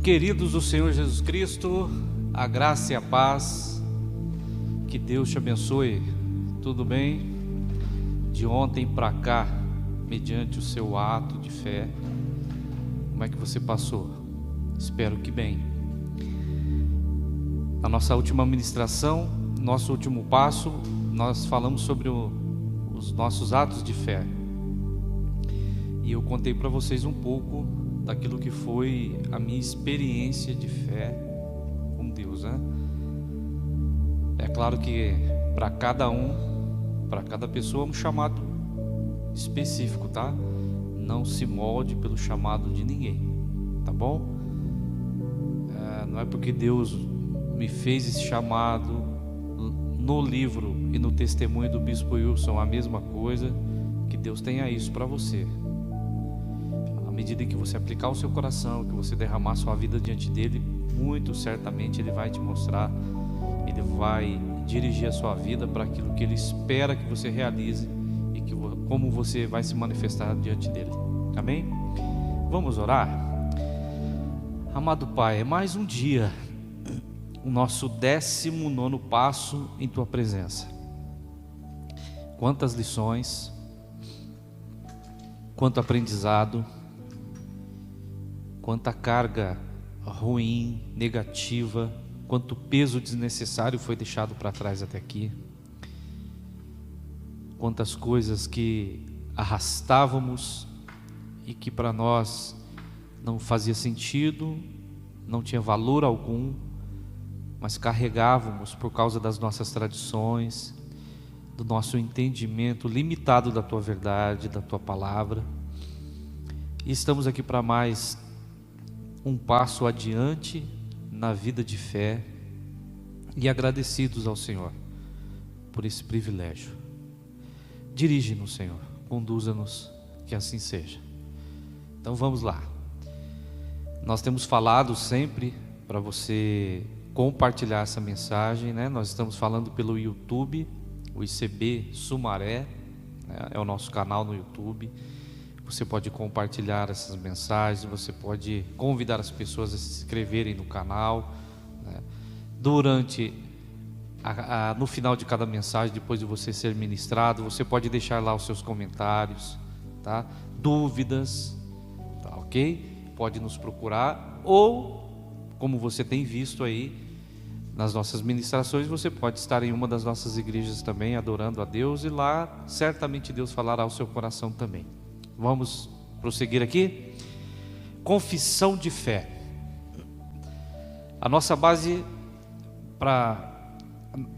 Queridos do Senhor Jesus Cristo, a graça e a paz, que Deus te abençoe. Tudo bem? De ontem para cá, mediante o seu ato de fé, como é que você passou? Espero que bem. Na nossa última ministração, nosso último passo, nós falamos sobre os nossos atos de fé. E eu contei para vocês um pouco daquilo que foi a minha experiência de fé com Deus, né? É claro que para cada pessoa é um chamado específico, tá? Não se molde pelo chamado de ninguém, tá bom? Não é porque Deus me fez esse chamado no livro e no testemunho do Bispo Wilson a mesma coisa, que Deus tenha isso para você. À medida que você aplicar o seu coração, que você derramar sua vida diante dele, muito certamente ele vai te mostrar, ele vai dirigir a sua vida para aquilo que ele espera que você realize e como você vai se manifestar diante dele. Amém? Vamos orar? Amado Pai, é mais um dia, o nosso 19º passo em tua presença. Quantas lições, quanto aprendizado, quanta carga ruim, negativa, quanto peso desnecessário foi deixado para trás até aqui. Quantas coisas que arrastávamos e que para nós não fazia sentido, não tinha valor algum, mas carregávamos por causa das nossas tradições, do nosso entendimento limitado da tua verdade, da tua palavra. E estamos aqui para mais um passo adiante na vida de fé e agradecidos ao Senhor por esse privilégio. Dirige-nos, Senhor, conduza-nos, que assim seja. Então vamos lá. Nós temos falado sempre para você compartilhar essa mensagem, né? Nós estamos falando pelo YouTube, o ICB Sumaré, né? É o nosso canal no YouTube. Você pode compartilhar essas mensagens, você pode convidar as pessoas a se inscreverem no canal, né? No final de cada mensagem, depois de você ser ministrado, você pode deixar lá os seus comentários, tá? Dúvidas, tá, ok? Pode nos procurar, ou, como você tem visto aí nas nossas ministrações, você pode estar em uma das nossas igrejas também, adorando a Deus, e lá certamente Deus falará ao seu coração também. Vamos prosseguir aqui. Confissão de fé. A nossa base para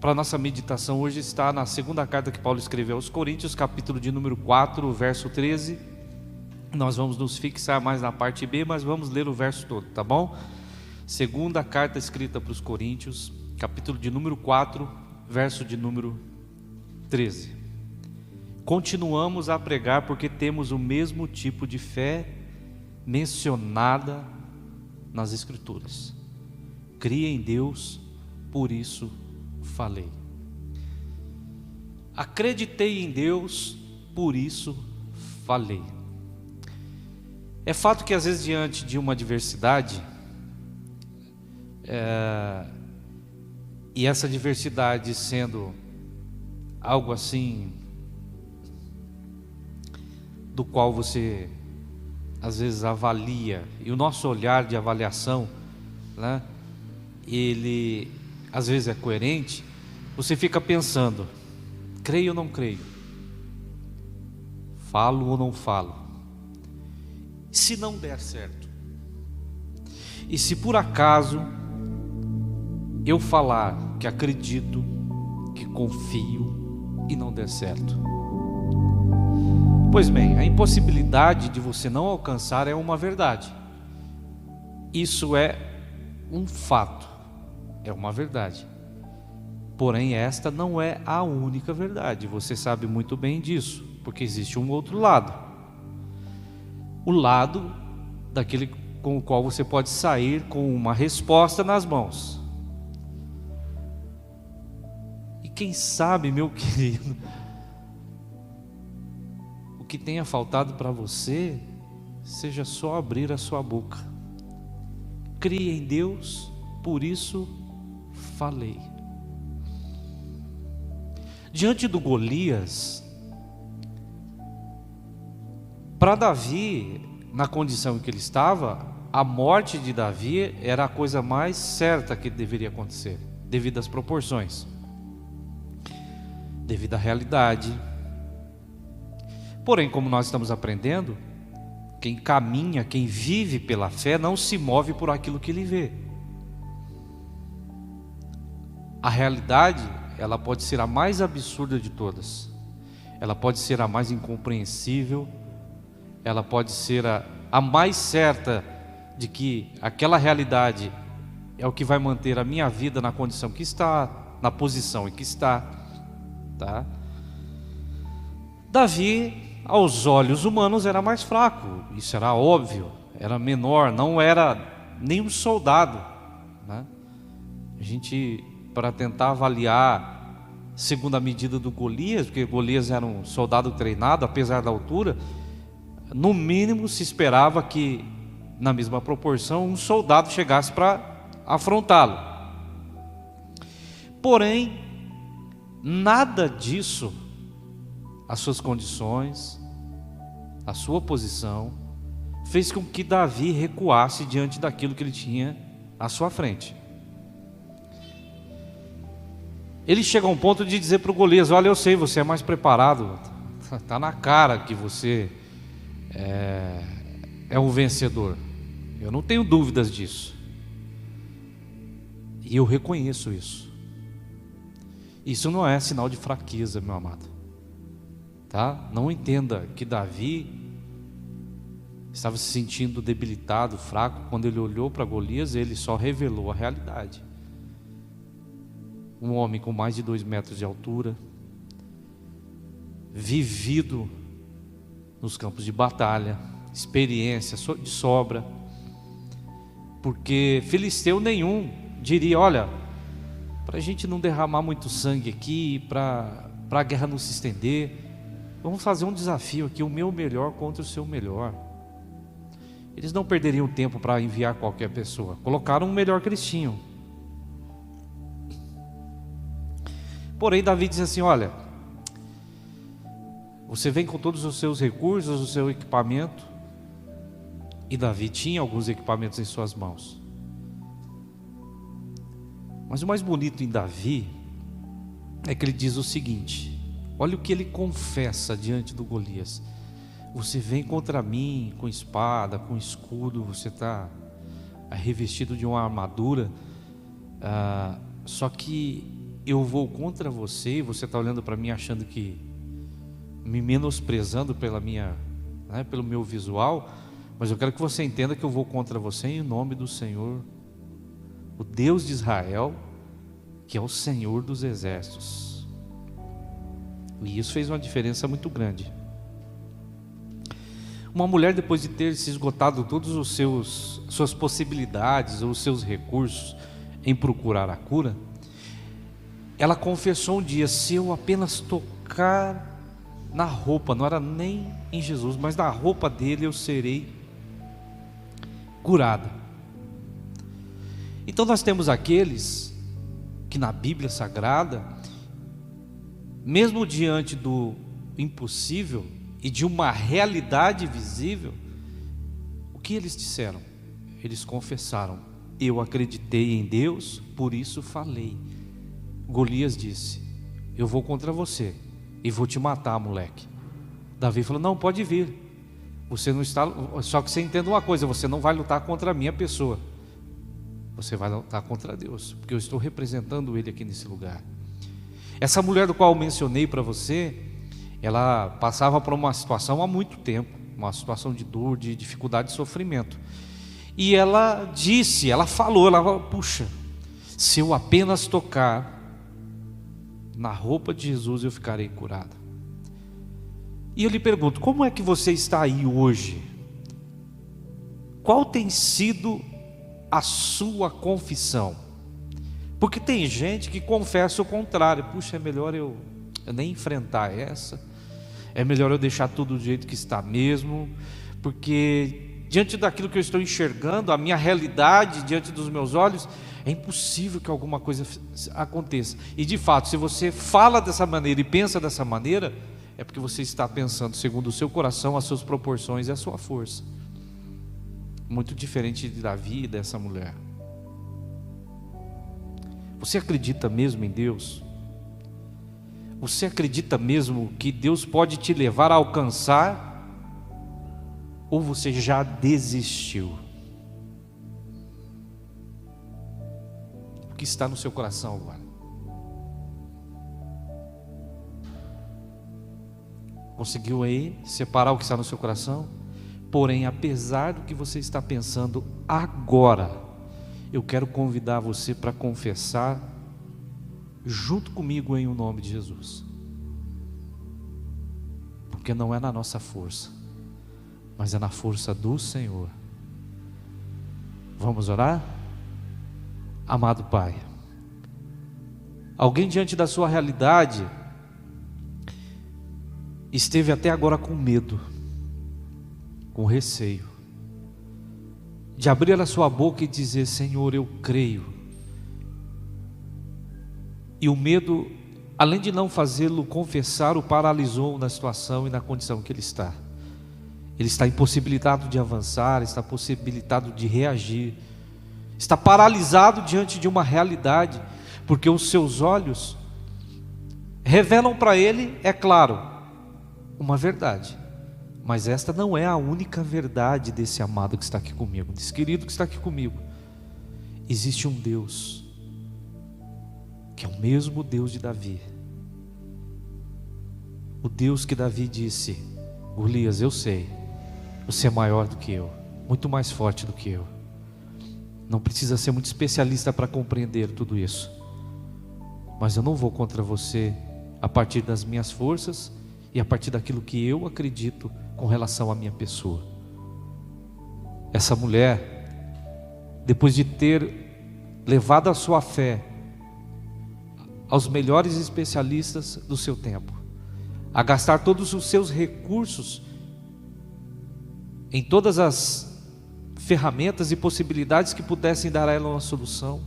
a nossa meditação hoje está na segunda carta que Paulo escreveu aos Coríntios, capítulo de número 4, verso 13. Nós vamos nos fixar mais na parte B, mas vamos ler o verso todo, tá bom? Segunda carta escrita para os Coríntios, capítulo de número 4, verso de número 13. Continuamos a pregar porque temos o mesmo tipo de fé mencionada nas Escrituras. Cria em Deus, por isso falei. Acreditei em Deus, por isso falei. É fato que às vezes diante de uma adversidade, e essa diversidade sendo algo assim, do qual você às vezes avalia, e o nosso olhar de avaliação, né, ele às vezes é coerente, você fica pensando, creio ou não creio? Falo ou não falo? Se não der certo? E se por acaso eu falar que acredito, que confio e não der certo? Pois bem, a impossibilidade de você não alcançar é uma verdade. Isso é um fato, é uma verdade. Porém, esta não é a única verdade. Você sabe muito bem disso, porque existe um outro lado. O lado daquele com o qual você pode sair com uma resposta nas mãos. E quem sabe, meu querido, o que tenha faltado para você seja só abrir a sua boca criei em Deus, por isso falei. Diante do Golias, para Davi, na condição em que ele estava, a morte de Davi era a coisa mais certa que deveria acontecer, devido às proporções, devido à realidade. Porém, como nós estamos aprendendo, quem caminha, quem vive pela fé, não se move por aquilo que ele vê. A realidade, ela pode ser a mais absurda de todas, ela pode ser a mais incompreensível, ela pode ser a mais certa de que aquela realidade é o que vai manter a minha vida na condição que está, na posição em que está, tá? Davi, aos olhos humanos, era mais fraco, isso era óbvio, era menor, não era nenhum soldado, né? A gente, para tentar avaliar segundo a medida do Golias, porque Golias era um soldado treinado, apesar da altura, no mínimo se esperava que, na mesma proporção, um soldado chegasse para afrontá-lo. Porém, nada disso, as suas condições, a sua posição, fez com que Davi recuasse diante daquilo que ele tinha à sua frente. Ele chega a um ponto de dizer para o Golias: olha, eu sei, você é mais preparado, está na cara que você é um vencedor, eu não tenho dúvidas disso, e eu reconheço isso. Isso não é sinal de fraqueza, meu amado, tá? Não entenda que Davi estava se sentindo debilitado, fraco. Quando ele olhou para Golias, ele só revelou a realidade. Um homem com mais de 2 metros de altura, vivido nos campos de batalha, experiência de sobra, porque filisteu nenhum diria: olha, para a gente não derramar muito sangue aqui, para a guerra não se estender, vamos fazer um desafio aqui, o meu melhor contra o seu melhor. Eles não perderiam tempo para enviar qualquer pessoa, colocaram o melhor que eles tinham. Porém, Davi diz assim: olha, você vem com todos os seus recursos, o seu equipamento. E Davi tinha alguns equipamentos em suas mãos. Mas o mais bonito em Davi é que ele diz o seguinte: olha o que ele confessa diante do Golias: você vem contra mim com espada, com escudo, você está revestido de uma armadura, só que eu vou contra você, e você está olhando para mim achando que, me menosprezando pela minha, pelo meu visual, mas eu quero que você entenda que eu vou contra você em nome do Senhor, o Deus de Israel, que é o Senhor dos exércitos. E isso fez uma diferença muito grande. Uma mulher, depois de ter se esgotado todos os suas possibilidades, ou os seus recursos em procurar a cura, ela confessou um dia: se eu apenas tocar na roupa, não era nem em Jesus, mas na roupa dele, eu serei curada. Então nós temos aqueles que na Bíblia Sagrada, mesmo diante do impossível e de uma realidade visível, o que eles disseram? Eles confessaram: eu acreditei em Deus, por isso falei. Golias disse: eu vou contra você e vou te matar, moleque. Davi falou: não, pode vir, você não está, só que você entenda uma coisa, você não vai lutar contra a minha pessoa, você vai lutar contra Deus, porque eu estou representando Ele aqui nesse lugar. Essa mulher do qual eu mencionei para você, ela passava por uma situação há muito tempo, uma situação de dor, de dificuldade, de sofrimento, e ela disse, ela falou, puxa, se eu apenas tocar na roupa de Jesus, eu ficarei curada. E eu lhe pergunto: como é que você está aí hoje? Qual tem sido a sua confissão? Porque tem gente que confessa o contrário: puxa, é melhor eu nem enfrentar essa, é melhor eu deixar tudo do jeito que está mesmo, porque diante daquilo que eu estou enxergando, a minha realidade diante dos meus olhos, é impossível que alguma coisa aconteça. E de fato, se você fala dessa maneira e pensa dessa maneira, é porque você está pensando segundo o seu coração, as suas proporções e a sua força. Muito diferente de Davi e dessa mulher. Você acredita mesmo em Deus? Você acredita mesmo que Deus pode te levar a alcançar? Ou você já desistiu? O que está no seu coração agora? Conseguiu aí separar o que está no seu coração? Porém, apesar do que você está pensando agora, eu quero convidar você para confessar junto comigo em o nome de Jesus. Porque não é na nossa força, mas é na força do Senhor. Vamos orar? Amado Pai, alguém diante da sua realidade esteve até agora com medo, com receio de abrir a sua boca e dizer: Senhor, eu creio. E o medo, além de não fazê-lo confessar, o paralisou na situação e na condição que ele está. Ele está impossibilitado de avançar, está impossibilitado de reagir, está paralisado diante de uma realidade, porque os seus olhos revelam para ele, é claro, uma verdade, mas esta não é a única verdade desse amado que está aqui comigo, desse querido que está aqui comigo. Existe um Deus, que é o mesmo Deus de Davi, o Deus que Davi disse: Golias, eu sei, você é maior do que eu, muito mais forte do que eu. Não precisa ser muito especialista para compreender tudo isso, mas eu não vou contra você a partir das minhas forças e a partir daquilo que eu acredito com relação à minha pessoa. Essa mulher, depois de ter levado a sua fé aos melhores especialistas do seu tempo, a gastar todos os seus recursos em todas as ferramentas e possibilidades que pudessem dar a ela uma solução,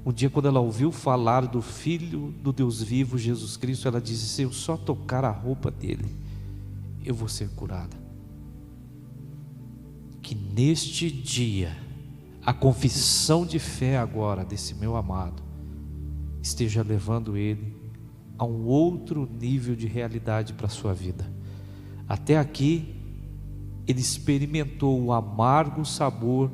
um dia, quando ela ouviu falar do Filho do Deus vivo, Jesus Cristo, ela disse: se eu só tocar a roupa dele, eu vou ser curada. Que neste dia, a confissão de fé agora desse meu amado esteja levando ele a um outro nível de realidade para a sua vida. Até aqui, ele experimentou o amargo sabor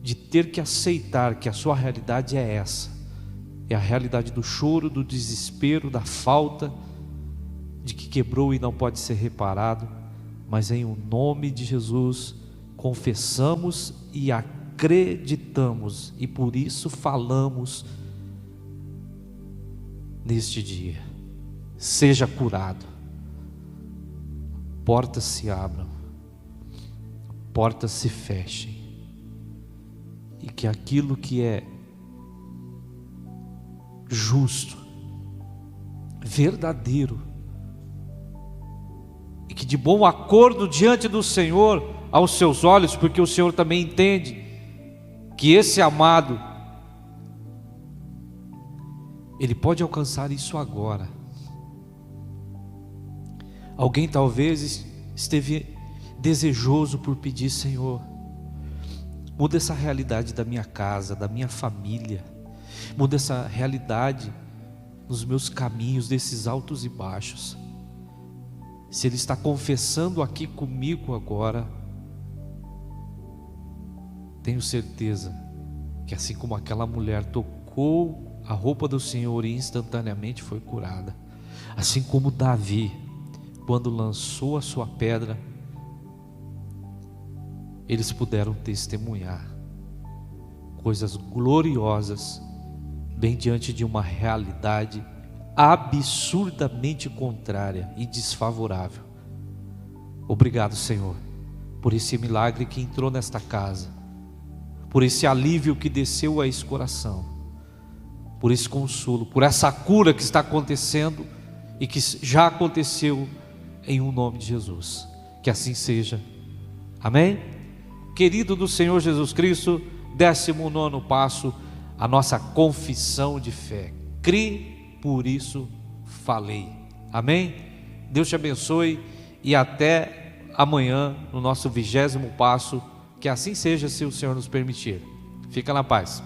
de ter que aceitar que a sua realidade é essa, é a realidade do choro, do desespero, da falta, de que quebrou e não pode ser reparado. Mas em o nome de Jesus confessamos e acreditamos, e por isso falamos neste dia: seja curado, portas se abram, portas se fechem, e que aquilo que é justo, verdadeiro, e que de bom acordo diante do Senhor aos seus olhos, porque o Senhor também entende que esse amado, ele pode alcançar isso agora. Alguém talvez esteve desejoso por pedir: Senhor, muda essa realidade da minha casa, da minha família, muda essa realidade nos meus caminhos, desses altos e baixos. Se ele está confessando aqui comigo agora, tenho certeza que assim como aquela mulher tocou a roupa do Senhor e instantaneamente foi curada, assim como Davi, quando lançou a sua pedra, eles puderam testemunhar coisas gloriosas, bem diante de uma realidade absurdamente contrária e desfavorável. Obrigado, Senhor, por esse milagre que entrou nesta casa, por esse alívio que desceu a esse coração, por esse consolo, por essa cura que está acontecendo e que já aconteceu, em um nome de Jesus. Que assim seja. Amém? Querido do Senhor Jesus Cristo, 19º passo, a nossa confissão de fé. Cri, por isso falei. Amém? Deus te abençoe e até amanhã no nosso 20º passo. Que assim seja, se o Senhor nos permitir. Fica na paz.